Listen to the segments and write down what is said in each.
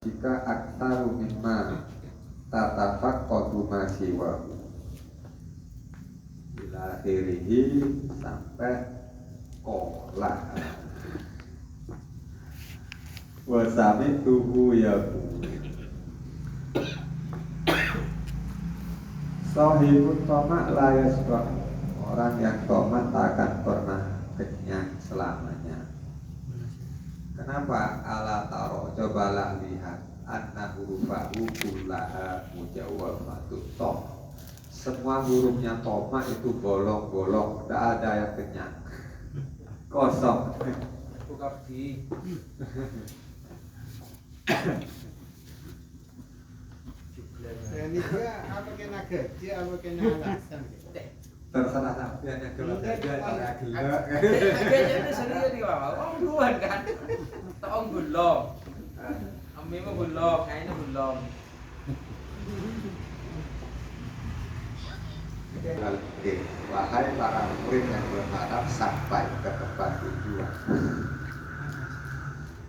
jika aktaru mimma tatafaqqadu ma siwahu ila akhirihi sampai qala wa sami'tuhu yaqul sahibut tamak la yasqa, orang yang tamak tak akan pernah kenyang selamanya. Kenapa? Ala taro, cobalah lihat anna hurufahu kullaha mujawwafatut tom. Semua hurufnya toma itu bolong-bolong, tidak ada yang kenyang, kosong. Bukapi. Ini juga apa kena gaji, apa kena alasan? Terserah sampean yang gelap aja, saya gelap. Kayaknya itu serius nih Pak. Oh duluan kan. Tong gulong. Ami mah gulong, kayaknya gulong. Wahai para murid yang berharap sampai ke tempat tujuan,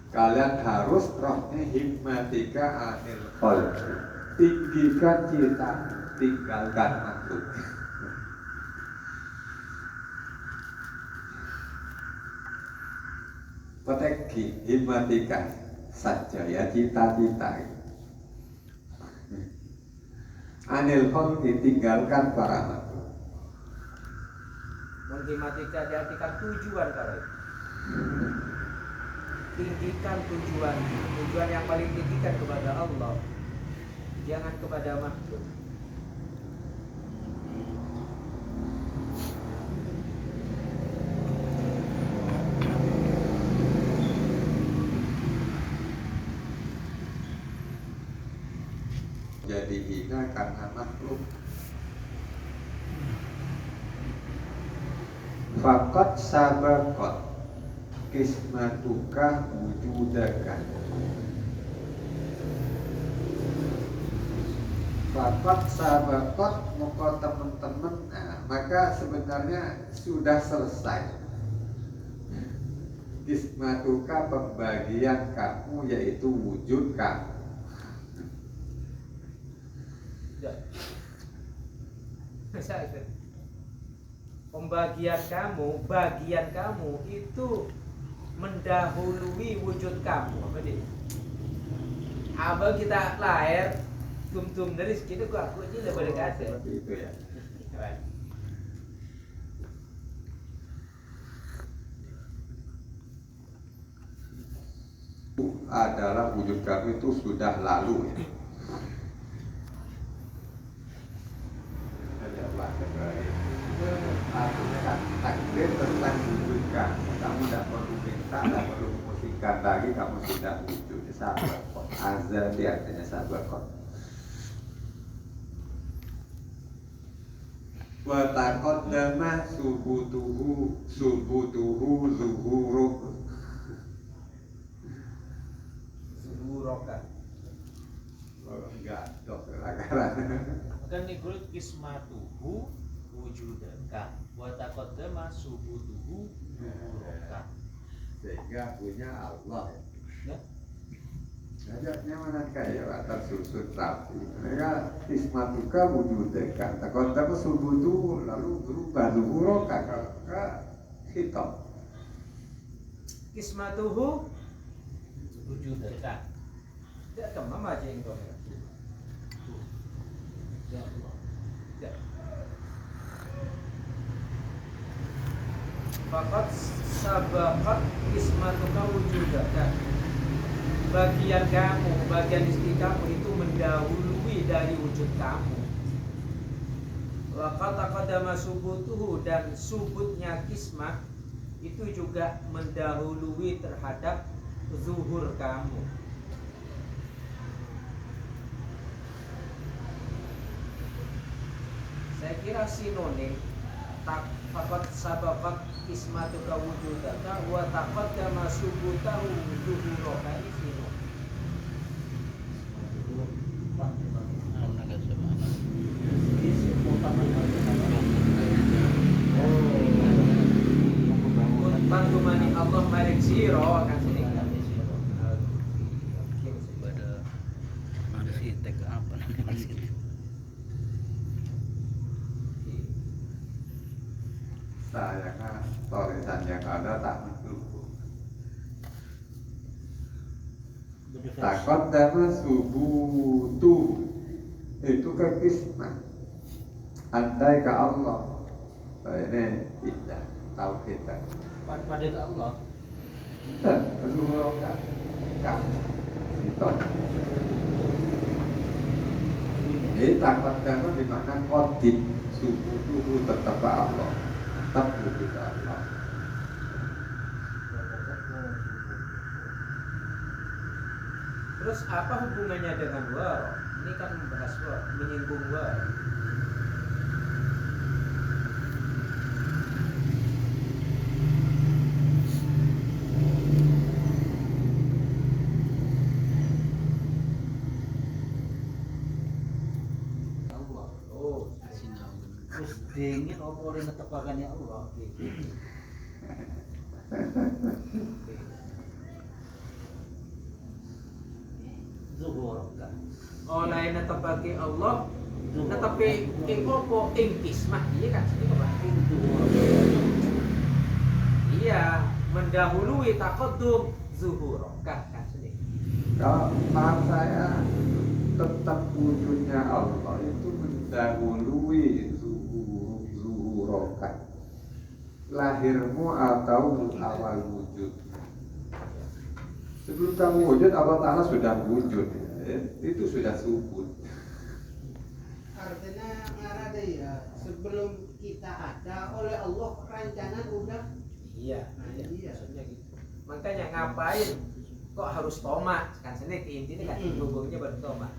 kalian harus rohnya hikmatika anil qalbi, tinggikan cita, tinggalkan makhluk. Peteki hikmatika saja ya, cita-cita anil qalbi, tinggalkan para makhluk. Menghimatika diartikan tujuan kalau itu. Tinggikan tujuan. Tujuan yang paling tinggikan kepada Allah. Jangan kepada makhluk. Jadi hina karena makhluk. Faqad sabaqat kismatuka wujudaka. Faqad sabaqat, maka teman-teman, maka sebenarnya sudah selesai kismatuka, pembagian kamu, yaitu wujud kamu. Pembagian kamu, bagian kamu itu mendahului wujud kamu. Apa dia? Abang kita lahir, tum-tum dari segitu aku aja udah berdekatan. Seperti itu ya. Adalah wujud kamu itu sudah lalu ya. Artinya takdir tentang wujud kamu tidak perlu minta, tidak perlu memusikkan lagi, kamu sudah wujud. Sabakot azali artinya sabakot. Wa taqaddama subutuhu zuhuruh. Zuhuroka. Oh enggak, dok, lakaran. Kan nikul kismatuhu wujudaka wa taqaddama subutuhu zuhuroka. Sehingga punya Allah Ya. ajaknya mana kayak atas susut rapi. Mereka ismatuka wujudaka, takutnya subutu lalu berubah zuhuroka ke hitam. Kismatuhu Wujudaka. tidak kemam aja yang kau. Ya Allah. Ya. Fakat sabaqat kismatuka wujudaka. Bagian kamu, bagian istri kamu itu mendahului dari wujud kamu. Wa taqaddama subutuhu, dan subutnya kismah itu juga mendahului terhadap zuhur kamu. Saya kira sinonim fakat sabaqat kismatuka wujudaka wa taqaddama subutahu zuhuroka, ini sinonim. Bantu mani Allah marik siro akan sini. arsitek apa namanya arsitek? Saya kan tulisan yang ada tak mendukung. Takut dama subutu itu kekismat. Andai ke Allah, ini tidak tahu kita. Pada ke Allah. Dan seluruh kan itu. Jadi takut dama dimana kodit subutu tetap ke Allah. Tetap begitu Allah. Terus apa hubungannya dengan waro? Ini kan membahas waro, menyinggung waro. Allah. Oh, Terus dingin apa orang ketepakannya Allah. Zuhur kan. oh lain netepake Allah, netepe ing apa ing kismah iya kan itu Pak. Iya, mendahului taqaddum zuhurokah kan sedih. Kalau paham saya tetap wujudnya Allah itu mendahului zuhurokat lahirmu atau awal wujud. Sebelum kamu wujud Allah Ta'ala sudah wujud, itu sudah subut. Artinya ngarah deh ya, sebelum kita ada oleh Allah rancangan udah. Iya, iya, Iya. maksudnya gitu. Makanya ngapain kok harus tomat kan sini intinya kan hubungnya bertomat.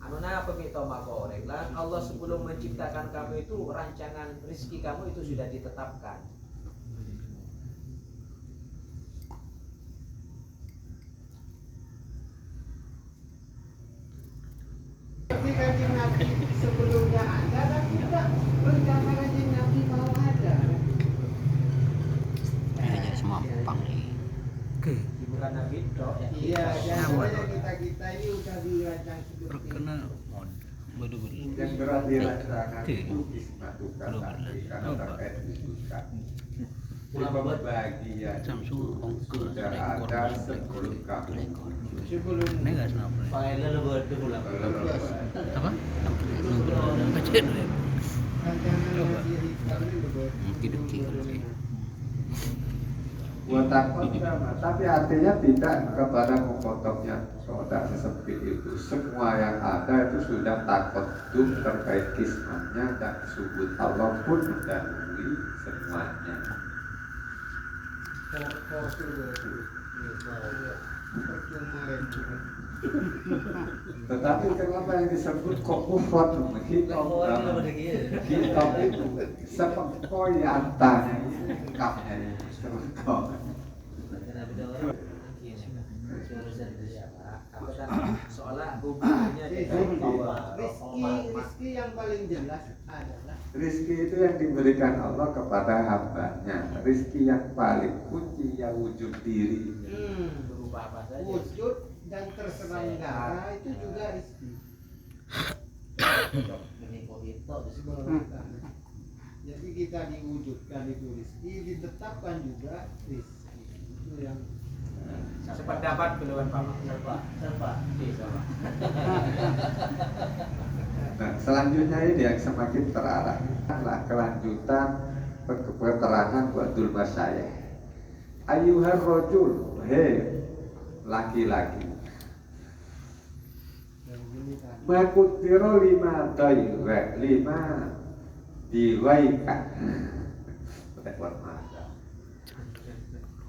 Anu na pemi tomat goreng lah Allah sebelum menciptakan kamu itu rancangan rezeki kamu itu sudah ditetapkan. Tapi kanjeng Nabi sebelumnya ada dan juga rencana kanjeng Nabi mau ada. Jadi semampang nih. Oke. Bukan Nabi dok ya. Iya, jangan kita ini udah dirancang seperti Terkena mod. Betul-betul. Yang berat dirasakan itu ismatukan Belum nanti ada. karena terkait wujudkan. Pulang buat Pembagian Samsung ongkir sudah ada sebelum kamu. sebelum Ini enggak kenapa. Panggilnya lu buat pulang. Apa? Baca dulu ya. rancangan diri kami berbuat. Kiduk-kiduk sih. Buat takut sama, tapi artinya tidak kepada memotongnya soda seperti itu. Semua yang ada itu sudah takut terkait kisahnya dan subut Allah pun mendahului semuanya. Percuma itu. Tetapi kenapa yang disebut kok mufrad hitam hitam itu seperti antara kapnya Apa kan soalnya hubungannya dengan Allah. Rizki yang paling jelas adalah Rizki itu yang diberikan Allah kepada hambanya. Rizki yang paling kunci yang wujud diri. Berupa apa saja. wujud dan terselenggara itu juga rizki. Jadi kita diwujudkan itu rizki, ditetapkan juga rizki. Itu yang Sependapat keluhan Pak. Serba. Nah, selanjutnya ini yang semakin terarah adalah kelanjutan keterangan Wadul Masyayikh. Ayyuhar rojul, hei laki-laki. Makutiro 5 dairek 5 diwaikan.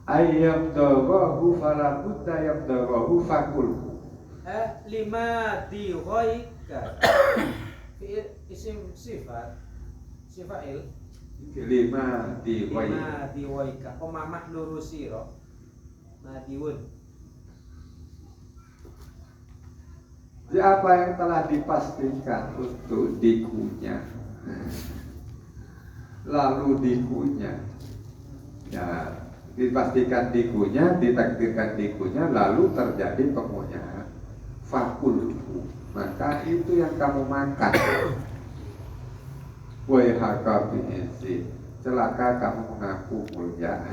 Ayyam darahu falabutta yam darahu fakul. 5 dihoika. Isim sifat sifail 5 diwaikan. 5 dihoika. Omamah lurusiro Madiun. Jadi apa yang telah dipastikan untuk dikunyah, lalu dikunyah, ya dipastikan dikunyah, ditakdirkan dikunyah, lalu terjadi pengunyahan. fakulhu, maka itu yang kamu makan. Waihaka bi'izin, celaka kamu mengaku mulia.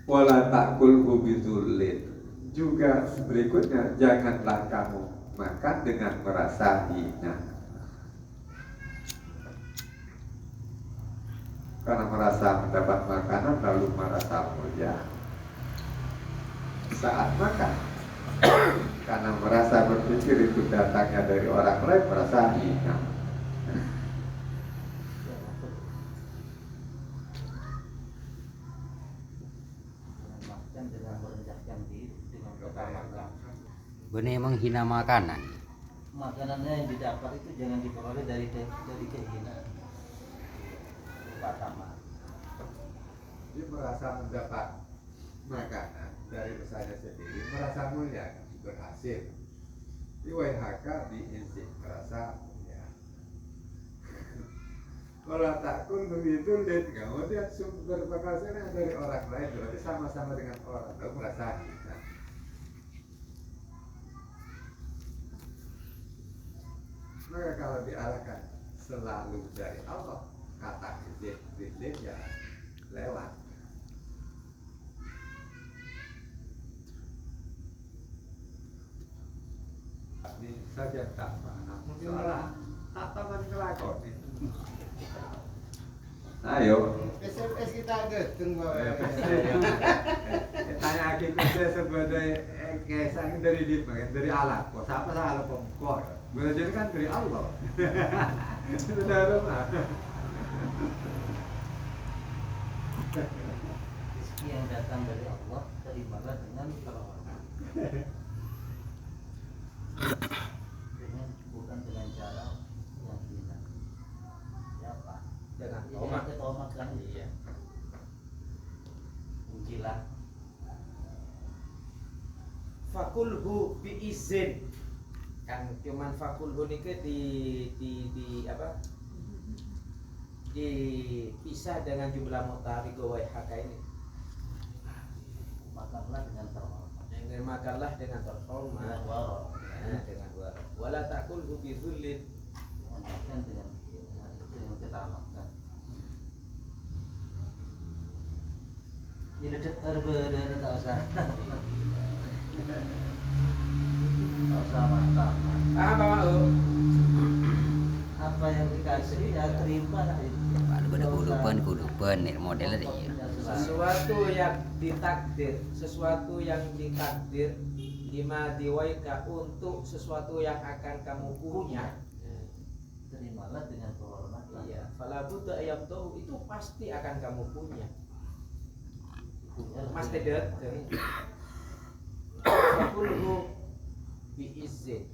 Wala ta'kulhu bidzulin, juga berikutnya janganlah kamu makan dengan merasa hina. Karena merasa mendapat makanan lalu merasa mulia saat makan, karena merasa berpikir itu datangnya dari orang lain, merasa hina. Makan dengan merendahkan diri, dengan ketamakan. Benih menghina makanan. Makanannya yang didapat itu jangan diperoleh dari kehinaan. Pertama, Dia merasa mendapat makanan dari usahanya sendiri, merasa mulia, berhasil. Waihaka bi'izin, merasa mulia. Kalau takut begitu, lihat kemudian sumber penghasilannya dari orang lain, berarti sama-sama dengan orang lain, merasa hina. Maka kalau diarahkan selalu dari Allah, kata izin ya lewat. Ini saja tak paham. Salah. Tatanan kelakon itu. Ayo. SMS kita gedeng Bapak. Tanya kita sebagai kesan dari lima, dari Allah. Kok siapa salah pokok? Belajar kan dari Allah. Sudah rumah. rezeki yang datang dari Allah terimalah dengan terhormat. Bukan dengan cara yang hina. Ya Pak. Dengan Ini tomat. tomat kan? Iya. Ujilah. Fakulhu biizin, kan cuman fakulhu niki di apa? Dipisah dengan jumlah mutarik waihaka ini. Makanlah dengan terhormat. Yang makanlah dengan terhormat. Dengan warok. Dengan warok. Wala takulhu bidzulin. Makan dengan ketamakan. Jadi berbeda tak usah. Tak usah mantap. Ah, Bapak. Apa yang dikasih ya terima lah itu. Ada pada kulupan nih modelnya deh ya. Sesuatu yang ditakdir lima diwaika untuk sesuatu yang akan kamu punya. Terimalah dengan kehormatan. Iya, fala budda ayam tahu itu pasti akan kamu punya. Pasti datang. Fakulhu biizin.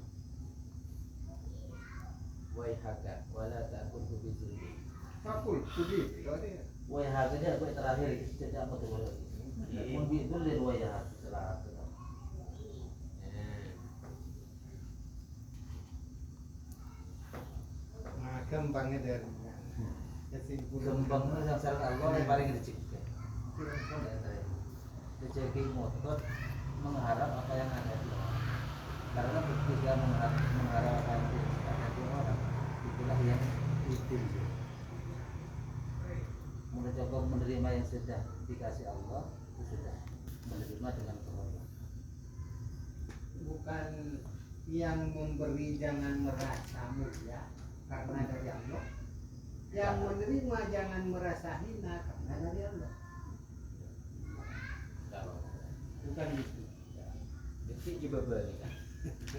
Waihaka wala ta'kulhu bidzulli. Fakul, begitu. Wah harganya gue terakhir itu apa tuh boleh? Mau dibeli wah ya setelah itu. Nah, kembangnya dari kesimpulan. Kembangnya yang sekarang Allah yang paling rezeki. Rezeki motor mengharap apa yang ada di orang. Karena ketika mengharap apa yang ada di orang, itulah yang itu. Mencoba menerima yang sudah dikasih Allah itu sudah menerima dengan kehormatan. Bukan yang memberi jangan merasa mulia karena dari Allah. Yang menerima jangan merasa hina karena dari Allah. Bukan itu. Jadi juga balik kan.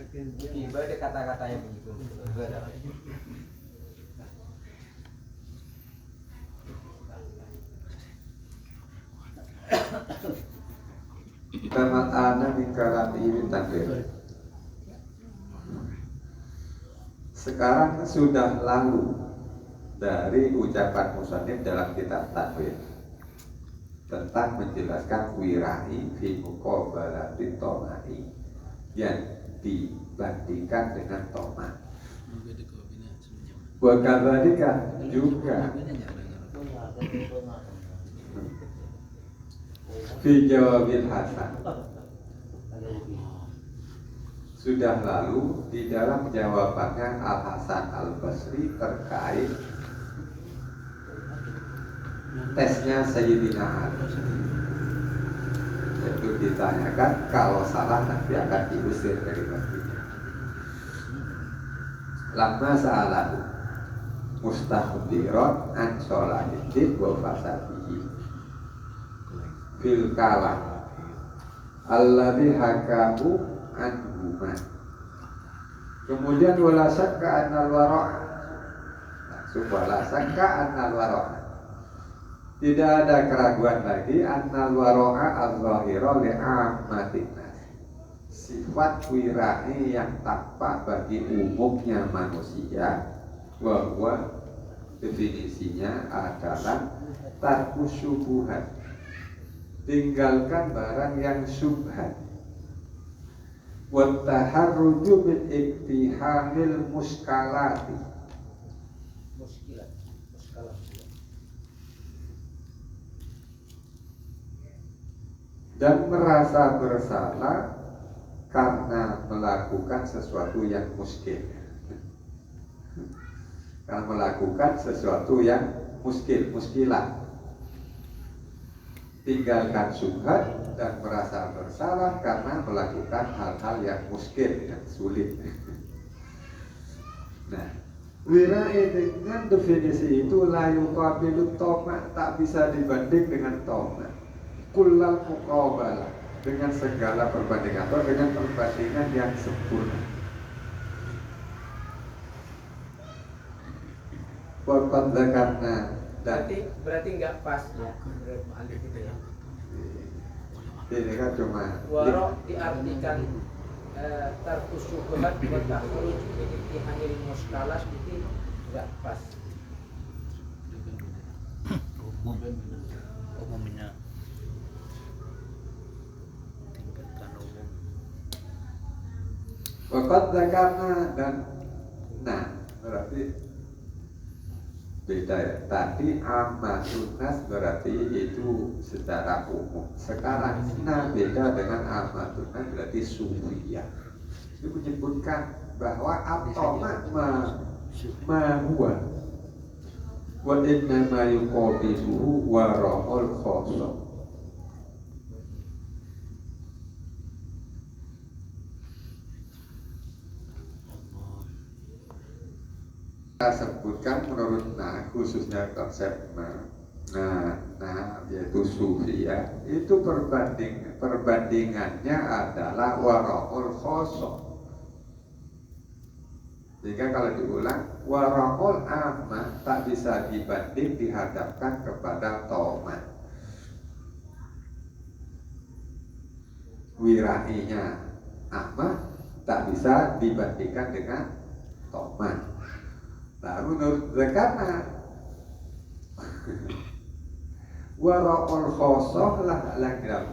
Tiba ada kata-kata yang begitu. Tamat ana mingkaran ini takdir. Sekarang sudah lalu dari ucapan musannif dalam kitab takwil tentang menjelaskan wirai fi muqabalati tomai yang dibandingkan dengan tomat. Wakadzalika juga fi jawabil hasan. Sudah lalu di dalam jawabannya Al Hasan Al Basri terkait tesnya Sayyidina Ali, yaitu ditanyakan kalau salah nanti akan diusir dari masjidnya. Lama sa'alahu mustahdiron an sholatin wa fasadihi fil kalam alladhi hakamu anhuma. Kemudian wala syakka annal wara', langsung wala syakka annal wara', tidak ada keraguan lagi annal wara'a az-zahira li'ammatin nas, sifat wirai yang tampak bagi umumnya manusia, bahwa definisinya adalah tarkus syubhat, tinggalkan barang yang syubhat, wa taharruju min iktihamil muskalati, muskilat dan merasa bersalah karena melakukan sesuatu yang muskil. Karena melakukan sesuatu yang muskilah. Tinggalkan syubhat dan merasa bersalah karena melakukan hal-hal yang muskil, yang sulit. Nah, wirai dengan definisi itu layu qabilu toma, tak bisa dibanding dengan toma. Kullal muqabalah, dengan segala perbandingan atau dengan perbandingan yang sempurna. Waqad dzakarna, berarti nggak pas ya menurut Alif itu ya. ini kan cuma Waro diartikan tarkus syubhat wa takhruj min ittihamil muskalah itu nggak pas. Umumnya tingkatkan umum. waqad dzakarna, dan nah berarti beda ya. Tadi amatunas berarti itu secara umum. Sekarang nah beda dengan amatunas berarti sufiyah. Itu menyebutkan bahwa atoma huwa wa inna ma yuqabiluhu wa ra'ul khassa. Kita sebutkan menurut khususnya konsep yaitu sufiyah, itu perbandingannya adalah wara'ul khosoh. Sehingga kalau diulang, wara'ul amma tak bisa dibanding dihadapkan kepada toma. Wirainya amma tak bisa dibandingkan dengan toma. Nah, menurut zakarna wara'ul khosoh lah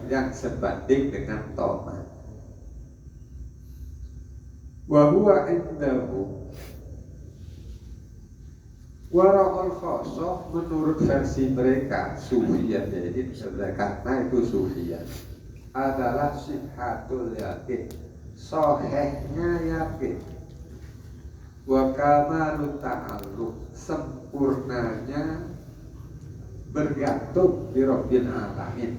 yang sebanding dengan toma. Wa huwa indahu wara'ul khosoh menurut versi mereka sufiyah, jadi zakarna itu sufiyah adalah sihhatul yakin, sohehnya yakin, wa kamalu ta'alluq, sempurnanya bergantung di Rabbil Alamin,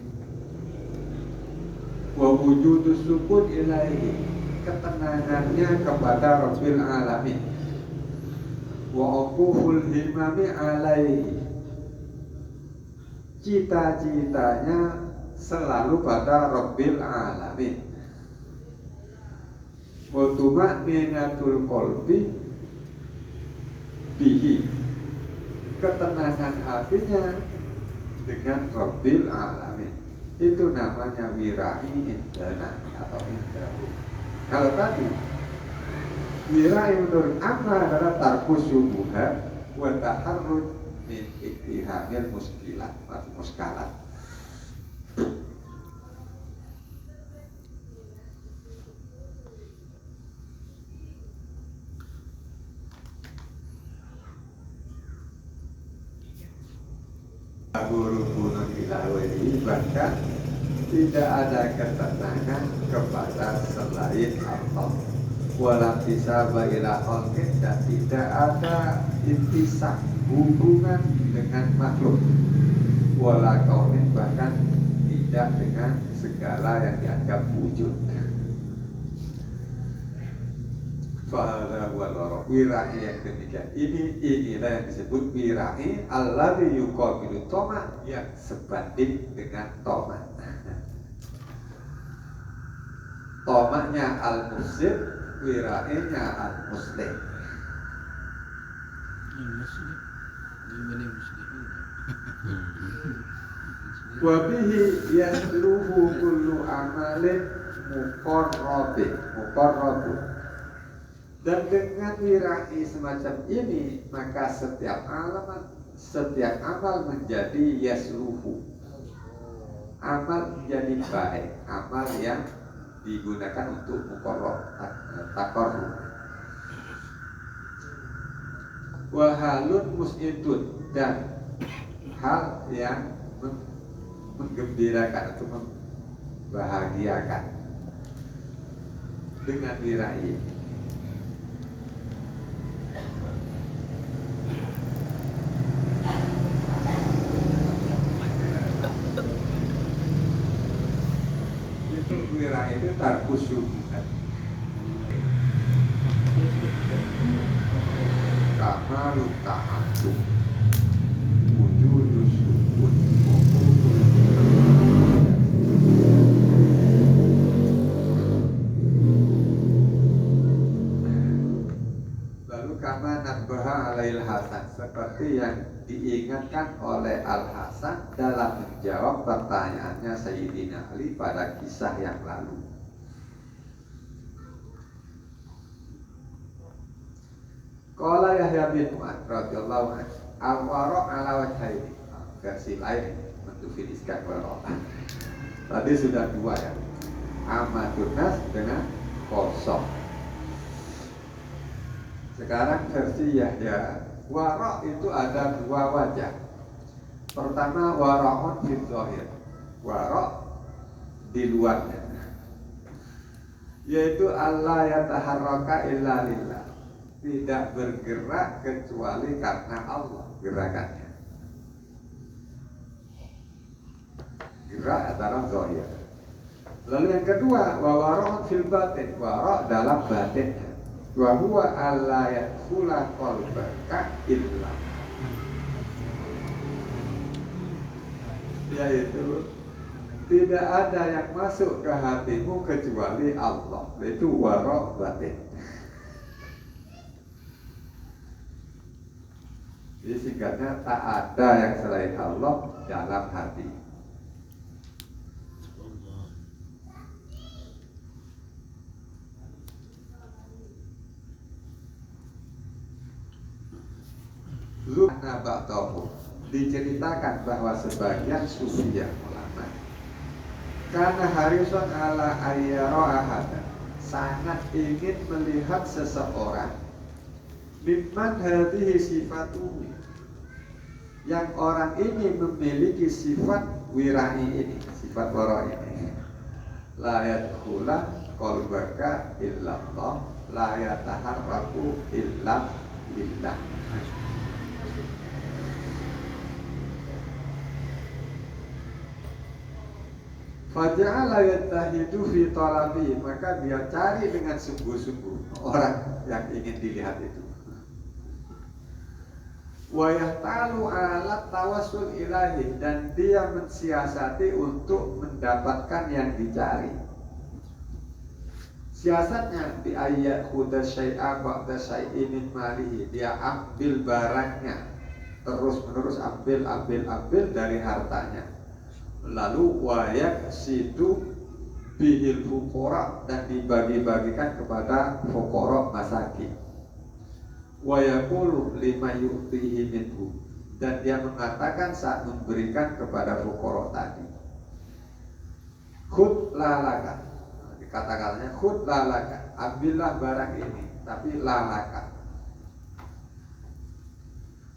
wa wujudus sukun ilaihi, ketenangannya kepada Rabbil Alamin, wa uquful himami alaihi, cita-citanya selalu pada Rabbil Alamin, wa tuma'ninatul qalbi bihi, ketenangan hatinya dengan Rabbil Alamin. Itu namanya wirai indana atau indahu. Kalau tadi wirai menurut amma adalah tarkus syubhat wa taharruj min iktihamil muskilat atau muskalat. Guru gunung ilawi, bahkan tidak ada ketenangan kepada selain Allah. Wala tisaba ila khalqin, dan tidak ada intisab hubungan dengan makhluk. Wala kaunin, bahkan tidak dengan segala yang dianggap wujud. Fahada wal wirai yang demikian inilah yang disebut wirai alladzi yuqabilu toma, yang sebanding dengan toma. Tomanya al-muslim, wirainya al-muslim. Muslim. Gimana muslim? Wabihi yasluhu kullu amalin muqarrabun. Dan dengan wirai semacam ini, maka setiap amal menjadi yasluhu. Amal menjadi baik, amal yang digunakan untuk takorrub. Wahalun mus'idun, dan hal yang menggembirakan atau membahagiakan dengan wirai. Itu wirai itu tarkusyubuhan, kamalu ta'atum, wujudus sukun, lalu kama nabbaha alail Hasan, seperti yang diingatkan oleh Al-Hasan dalam menjawab pertanyaannya Sayyidina Ali pada kisah yang lalu. Qala Yahya bin Mu'adz radhiyallahu anhu, al-wara' ala wajhaini, versi lain mendefinisikan wara'. Tadi sudah dua ya, amatun nas dengan kosong. Sekarang versi Yahya, wara' itu ada dua wajah. Pertama, wara'un fil zahir, wara' di luarnya, yaitu Allah yataharraka illa lillah, tidak bergerak kecuali karena Allah gerakannya. Gerak adalah zahir. Lalu yang kedua, wa wara'un fil batin, wara' dalam batinnya. Wa huwa alla yadkhula qalbaka illa, yaitu tidak ada yang masuk ke hatimu kecuali Allah. Itu wara' batin. Jadi singkatnya, tak ada yang selain Allah dalam hati. Zuhna ba'dahu, diceritakan bahwa sebagian sufiyah ulama karena harisun ala ayyara ahada, sangat ingin melihat seseorang mimman hadhihi sifatuhu, yang orang ini memiliki sifat wirai ini, sifat wara ini. La yadkhula qalbaka illallah, la yataharraku illa lillah. Faja'ala yattahidu fi talabi, maka dia cari dengan sungguh-sungguh orang yang ingin dilihat itu. Wa yahtalu ala tawassul ilahi, dan dia mensiasati untuk mendapatkan yang dicari. Siasatnya bi ayat khuda syai'a ba'da syai'in min malihi, dia ambil barangnya, terus menerus ambil dari hartanya. Lalu wayak situ bihil fuqara, dan dibagi-bagikan kepada fuqara masakin. Wayaqulu lima yu'tihi minhu, dan dia mengatakan saat memberikan kepada fuqara tadi, khud lalaka, kata-katanya khud lalaka, ambillah barang ini, tapi lalaka.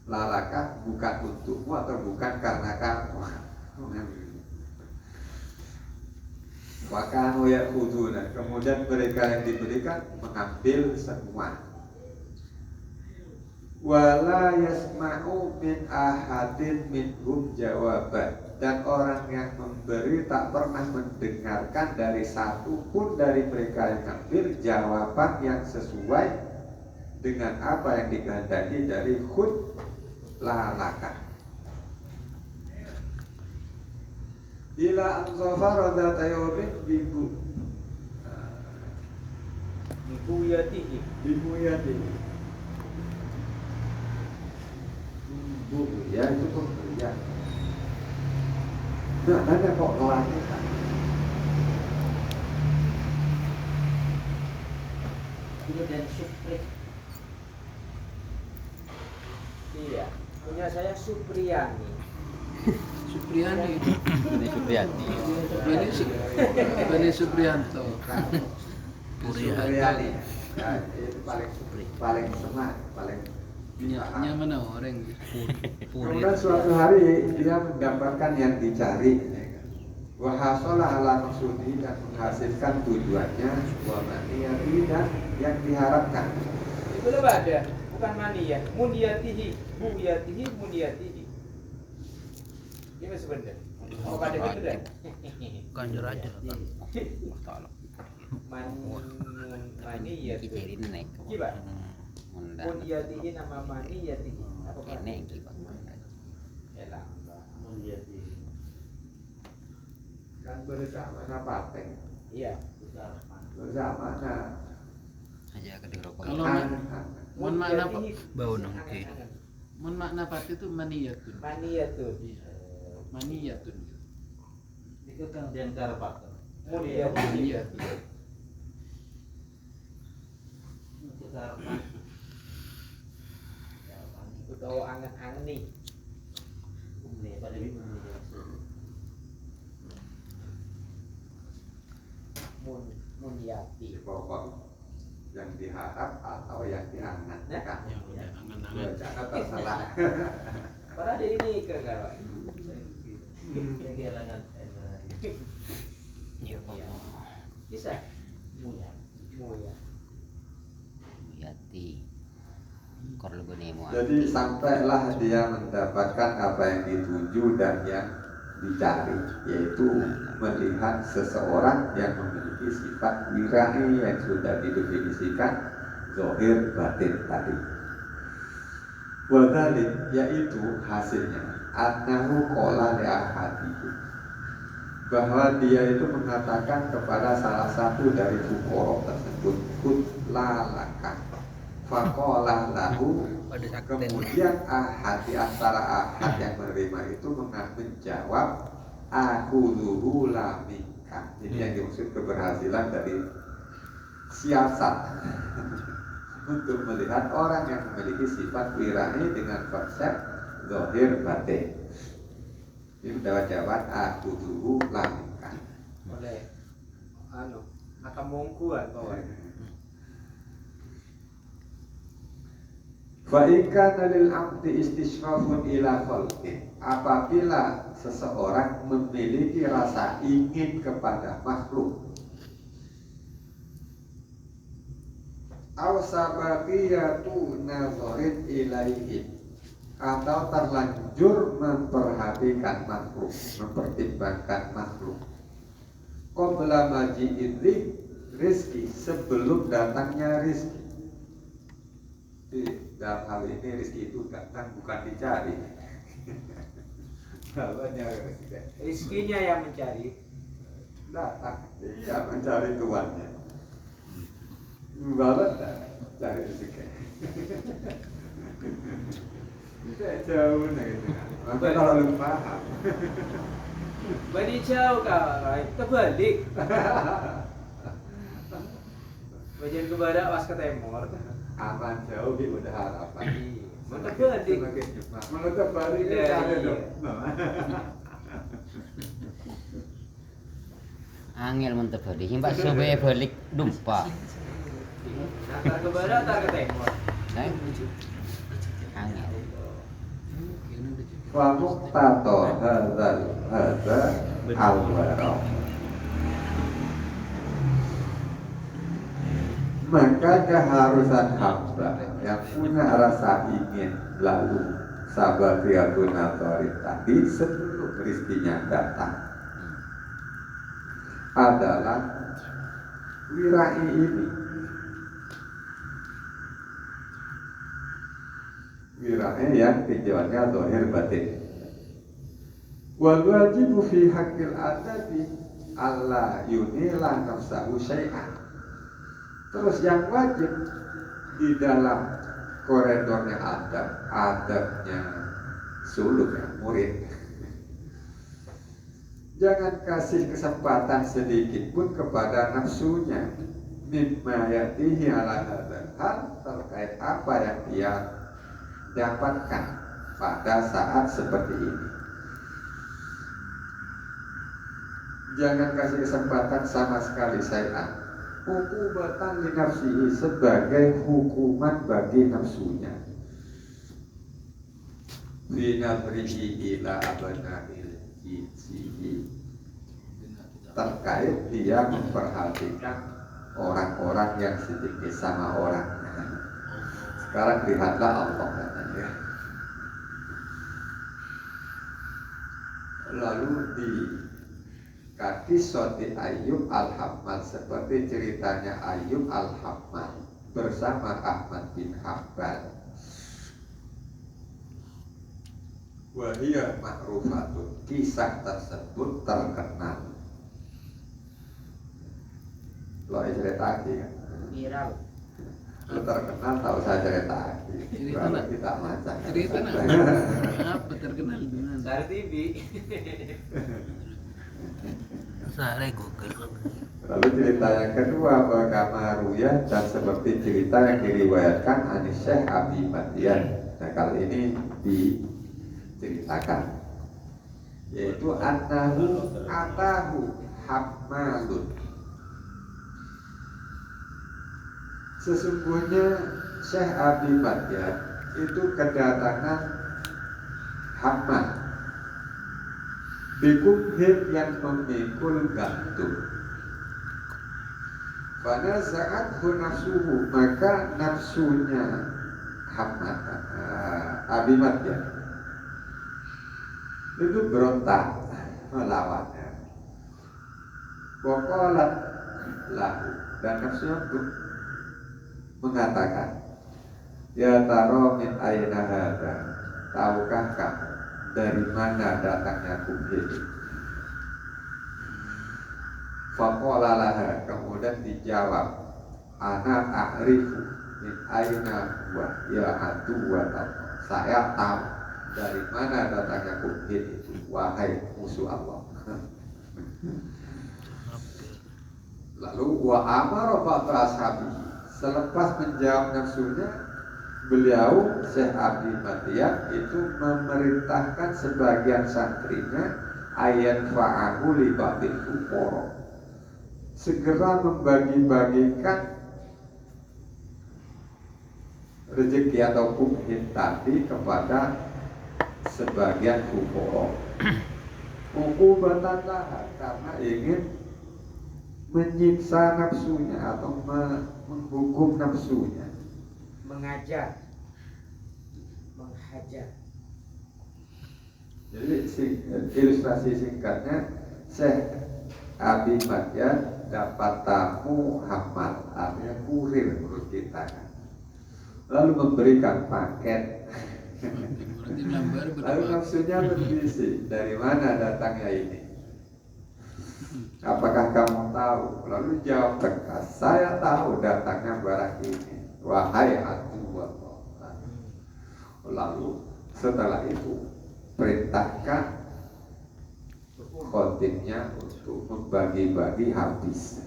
Lalaka bukan untukmu atau bukan karena kamu. Wakanu ya'khuduna, kemudian mereka yang diberikan mengambil semua. Wala yasma'u min ahadin minhum jawaban, dan orang yang memberi tak pernah mendengarkan dari satu pun dari mereka yang mengambil jawaban yang sesuai dengan apa yang dikehendaki dari khud lalaka. Ila anzafara dzata yawmin Buyatihi. bimuyatihi. Bu, ya itu pemberian. Nah, ada kok ngelatihkan. Dan supri. Iya, punya saya Supriyani. Supriyani. Ini Supriyati. Bani Supriyanto. Supriyani. Nah, itu paling senang, paling Mana orang? kemudian suatu hari dia mendapatkan yang dicari. Wahasolah ala maksudi, dan menghasilkan tujuannya, wa maniyati, dan yang diharapkan. Itu lebih ada, bukan maniyah. Muniyatihi, buyatihi, muniyatihi. Ini masih benar. Oh, pada benar. Kanjur aja. Maniyah. Kita ini naik. Gimana? Muniyatihi nama maniyatihi. Apa Ini gimana? Elah. Kan bersama pateng. Iya. Bersama Aja ke rokok. Kalau mon makna apa? Bau oke. Mon makna pati itu maniyatun. Maniyatun. Maniyatun. Itu kan diantara faktor. Muniyatihi. Maniyatun. Kita Utawa angen-angen nih. pada ibu Muniyati. pokok yang diharap atau yang diangankan. Ya udah angan-angan. Jangan tersalah. Padahal dia ini kagak. kegiatan Ya Bisa. mulia. Muya. Yati. Kalau benemu. Jadi sampailah dia mendapatkan apa yang dituju dan yang dicari, yaitu melihat seseorang yang memiliki sifat wirahi yang sudah didefinisikan zahir batin tadi. Wadalik, yaitu hasilnya annahu qala li ahadihi, bahwa dia itu mengatakan kepada salah satu dari fuqara tersebut, kut lalaka faqala lahu, kemudian ahad di antara ahad yang menerima itu menjawab akhudhuhu lamika. Ini yang dimaksud keberhasilan dari siasat untuk melihat orang yang memiliki sifat wirahi dengan konsep zahir batin. Ini jawaban akhudhuhu lamika. Oleh akan mongkuan kawan. Fa'ika dalil abdi istishrafun ila khalqin, apabila seseorang memiliki rasa ingin kepada makhluk, aw sabaqiyatu nazarin ilaihim, atau terlanjur memperhatikan makhluk, mempertimbangkan makhluk, qabla maji'id rizki, sebelum datangnya rizki. Dalam hal ini rezeki itu datang bukan dicari. Rizkinya yang mencari. Datang, dia mencari tuannya. Barat cari rezeki. Itu jauh nih gitu. Maka kalau lu paham. Bani jauh kau, terbalik. Bagian ke barat, was ke timur. Aman jauh di udah harapan. Terbalik. Semakin cepat. Menurut balik Iya, ada iya. dong. Angel mantep balik. Himpak sobe balik dumpa. Antar ke barat, antar ke timur. Nah. Angel. Wa muqtato hadzal hadza al-wara. Maka keharusan hamba yang punya rasa ingin lalu sabar riyadun natorin tadi sebelum rizkinya datang adalah wirai ini. Wirai yang tujuannya zahir batin. Wal wajibu fi haqqil adabi alla yunila nafsahu syai'an. Terus yang wajib di dalam koridornya adabnya suluk ya, murid. Jangan kasih kesempatan sedikit pun kepada nafsunya mimma yatihi ala hadzal hal, terkait apa yang dia dapatkan pada saat seperti ini. Jangan kasih kesempatan sama sekali syai'an. Hukumatan li nafsihi, sebagai hukuman bagi nafsunya. Binadrihi ila abana'il jinsihi, terkait dia memperhatikan orang-orang yang sedikit sama orang. Sekarang lihatlah Allah katanya. Lalu di kaki Soti Ayyub Al-Hammal, seperti ceritanya Ayyub Al-Hammal bersama Ahmad bin Hanbal. Wahiyah ma'rufatun, kisah tersebut terkenal. Lo cerita lagi kan? Viral. Lo terkenal, tahu saya cerita lagi. Cerita Kalau nak. kita macam Cerita nak. Apa terkenal dengan Dari TV. Sare Google. Lalu cerita yang kedua, Kama Ruya, dan seperti cerita yang diriwayatkan Anis Syekh Abi Madian. Nah kali ini diceritakan, yaitu annahu atahu hammalun. Sesungguhnya Syekh Abi Madian itu kedatangan hammal bikubhin yang memikul gantung. Pada saat nafsuhu, maka nafsunya Hamad Abi Madian itu berontak melawannya. Waqalat lahu, dan nafsunya mengatakan, ya taro min aina hada, tahukah kamu dari mana datangnya kubhin? Faqala laha, kemudian dijawab, ana a'rifu min aina huwa ya adu wa Allah. Saya tahu dari mana datangnya kubhin itu, wahai musuh Allah. Lalu wa amara ba'da ashabi, selepas menjawab nafsunya, beliau Syekh Abi Madian itu memerintahkan sebagian santrinya ayat fa'ahu li ba'dil fuqara, segera membagi-bagikan rezeki atau kubhin tadi kepada sebagian fuqara. Ukubatan laha, karena ingin menyiksa nafsunya atau menghukum nafsunya, Mengajar, menghajar. Jadi ilustrasi singkatnya, Syekh Abi Madian dapat tamu hammal, artinya kurir menurut kita kan. Lalu memberikan paket. berarti lambar Lalu berapa? nafsunya berbisik, dari mana datangnya ini? Apakah kamu tahu? Lalu jawab tegas, saya tahu datangnya barang ini, wahai aduwallah. Lalu setelah itu perintahkan khotimnya untuk membagi-bagi habis,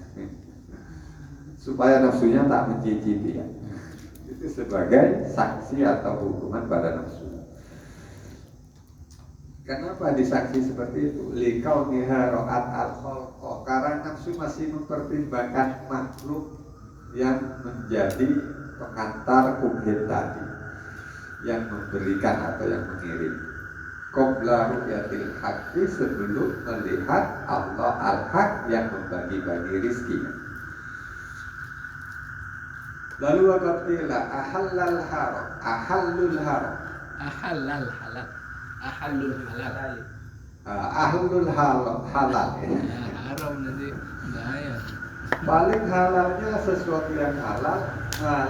supaya nafsunya tak mencicipi ya. Itu sebagai sanksi atau hukuman pada nafsu. Kenapa disanksi seperti itu? Likau niharoat al-kholqo, karena nafsu masih mempertimbangkan makhluk yang menjadi pengantar kubhin tadi, yang memberikan atau yang mengirim. Qabla ru'yatil haqqi, sebelum melihat Allah al-haq yang membagi-bagi rizki. Lalu waqila ahallul haram, ahallul haram. Ahalal halal. Ahalul halal. Ahlul halal ya. Nah, haram nanti bahaya. Paling halalnya sesuatu yang halal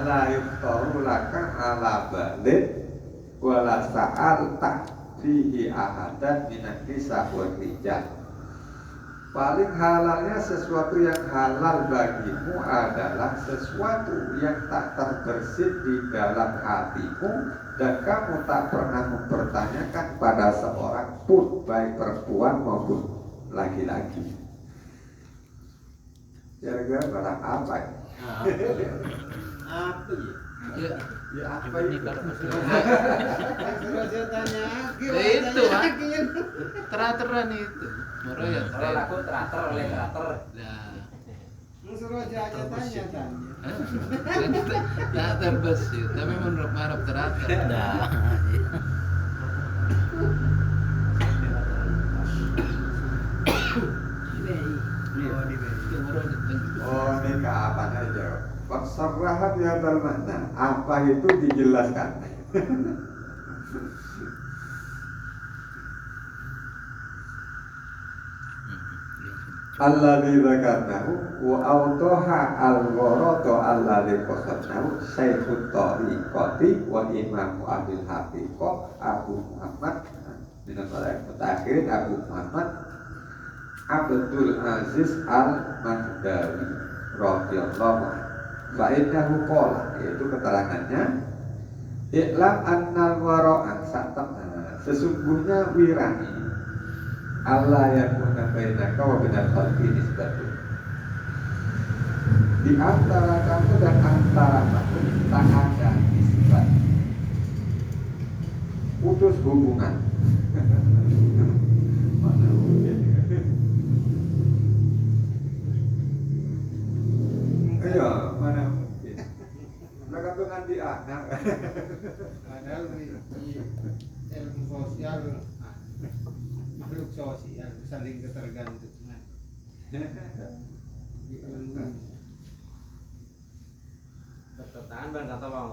la yuftaru laka ala balid wala sa'alta fihi ahadan minan nisa wal rijal. Paling halalnya sesuatu yang halal bagimu adalah sesuatu yang tak terbersit di dalam hatimu dan kamu tak pernah mempertanyakan pada seorang pun, baik perempuan maupun laki-laki. Kira-kira barang apa ya? Apa ya? Ya, Ya apa ini itu? kalau Terus saya tanya, itu, Pak. Terateran itu. Meroyot. Kalau laku terater oleh terater. Nah. Suruh aja tanya. Tak terbesit, tapi menurut harap teratur. Dah. Oh ini kapan aja? Faksarahat ya bermakna apa itu dijelaskan. Alladzi dzakarnahu wa awdaha al-gharata alladzi qasadnahu Syekhut Thariqati wa Imam Abil Haqiqah Abu Muhammad bin Al-Mutakhirin Abu Muhammad Abdul Aziz Al-Mahdawi radhiyallahu anhu. Fa innahu qala, yaitu keterangannya, Iklam annal wara'an sesungguhnya wirani Allah yang bainaka wa bainal khalqi nisbatun. Di antara kamu dan antara makhluk tak ada nisbat, putus hubungan. Mana mungkin? Iya, mana mungkin? Mereka tuh nanti anak. Padahal di ilmu sosial, makhluk sosial saling ketergantungan. Di ilmu Bertentangan bang kata bang.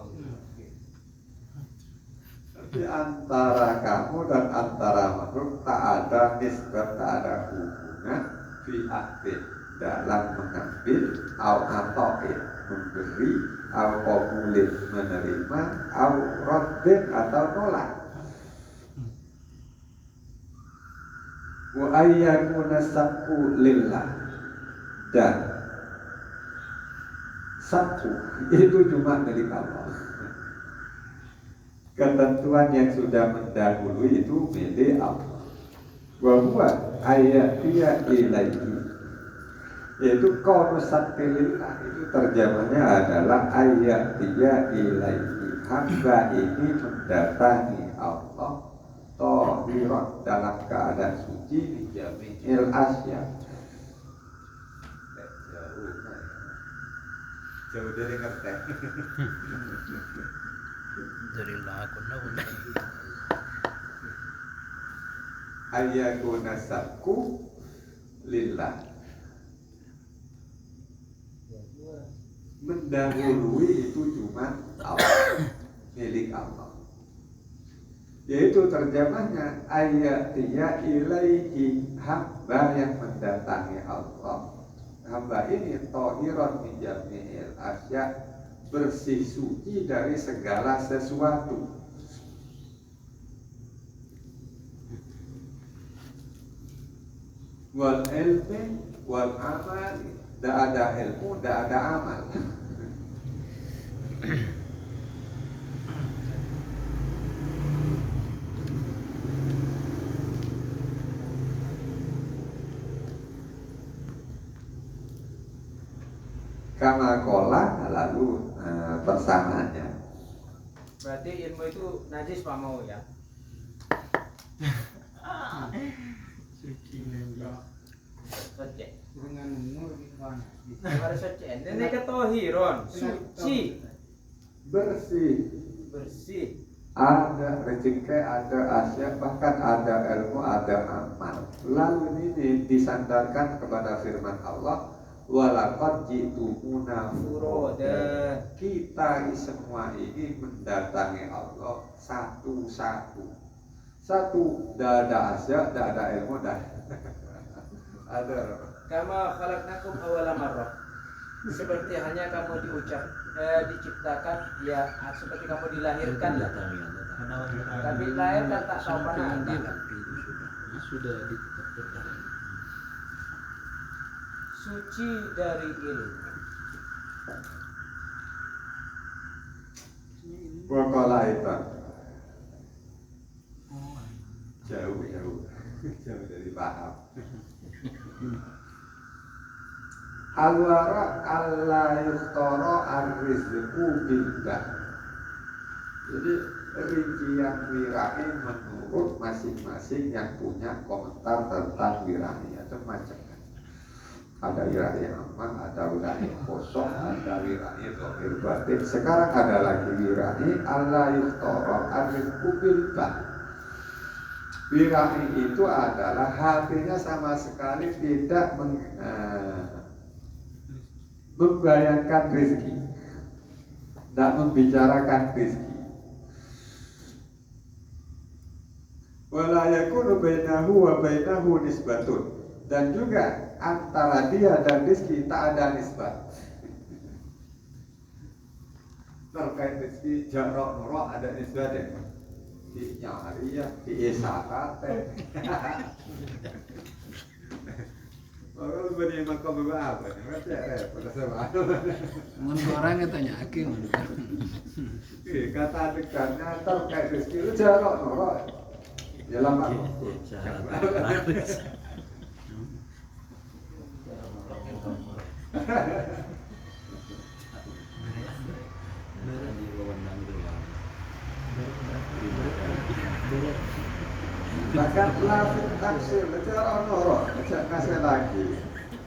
Di antara kamu dan antara makhluk tak ada nisbat, tak ada hubungan fi aktif dalam mengambil atau memberi atau qabulin menerima atau raddin atau nolak. Wa ayyakuna sabqu lillah, dan sabqu itu cuma milik Allah. Ketentuan yang sudah mendahului itu milik Allah. Wa huwa ayyatiya ilaihi, yaitu qaulu sabqi lillah, itu terjemahnya adalah ayyatiya ilaihi, hamba ini mendatangi Allah tahiran dalam keadaan suci di jami'il asya. Jauh dari ngerti. Dari lakon na pun. Ayyakuna sabku lillah, mendahului itu cuma Allah, milik Allah. Yaitu terjemahnya ayyatiya ilaihi, hamba yang mendatangi Allah. Hamba ini tahiran min jami'il asya, bersih suci dari segala sesuatu. Wal ilmi wal amal, tidak ada ilmu, tidak ada amal. Kama kola, lalu persamaannya. Berarti ilmu itu najis pak mau ya? suci nengok Suci. dengan umur gimana? Harus suci. Ini ketohiron, suci, Bersih, bersih. ada rezeki, ada asya, bahkan ada ilmu, ada amal. Lalu ini disandarkan kepada firman Allah, walaqad jitumuna Furoda. Kita semua ini mendatangi Allah satu-satu. Satu, tidak ada asya, tidak ada ilmu, dah. Ada. Kama khalaqnakum awwala marrah. Seperti hanya kamu diciptakan ya seperti kamu dilahirkan lah. Tapi lahir kan tak tahu mana ada. Sudah ditetapkan. Suci dari ilmu. Waqala itu jauh dari paham. Al-wara alla yuhtara ar-rizqu billah. Jadi rincian wirai menurut masing-masing yang punya komentar tentang wirai atau macam. Ada wirai aman, ada wirai kosong, ada wirai zahir batin. Sekarang ada lagi wirai alla yuhtara ar-rizqu billah. Wirai itu adalah hatinya sama sekali tidak membayangkan rezeki, tidak membicarakan rezeki. Wala yakunu bainahu wa bainahu nisbatun, dan juga antara dia dan rezeki tak ada nisbat. Terkait rezeki jarok norok ada nisbat ya. Di nyari ya, di isyarat. Orang benih makan apa? Ngerti ya? Pada sama. Mun orang yang tanya akhir. Kata adegannya terkait rezeki itu jarok norok. Ya lama. Bahkan lafid taksir bicara norok, tidak kasih lagi.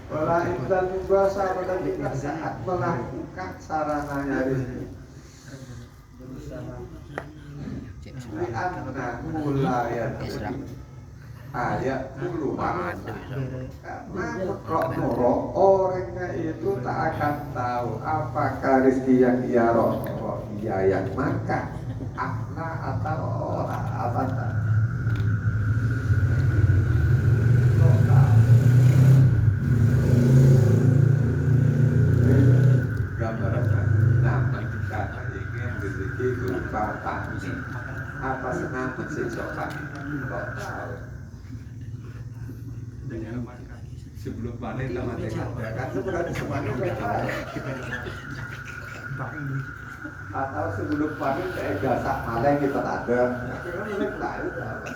Wala indan bahasa dan juga saat melakukan sarananya rezeki. Lianna mulayat ayat dulu karena kok norok orangnya itu tak akan tahu apakah rezeki yang dia norok dia yang makan akna atau orang apa tak. Gambaran nama kita ingin rezeki berupa tani apa senang mensiksa kami kok tahu sebelum panen sama tekad kan sebenarnya semuanya udah tahu atau sebelum panen kayak gasak malah kita ada karena mereka tahu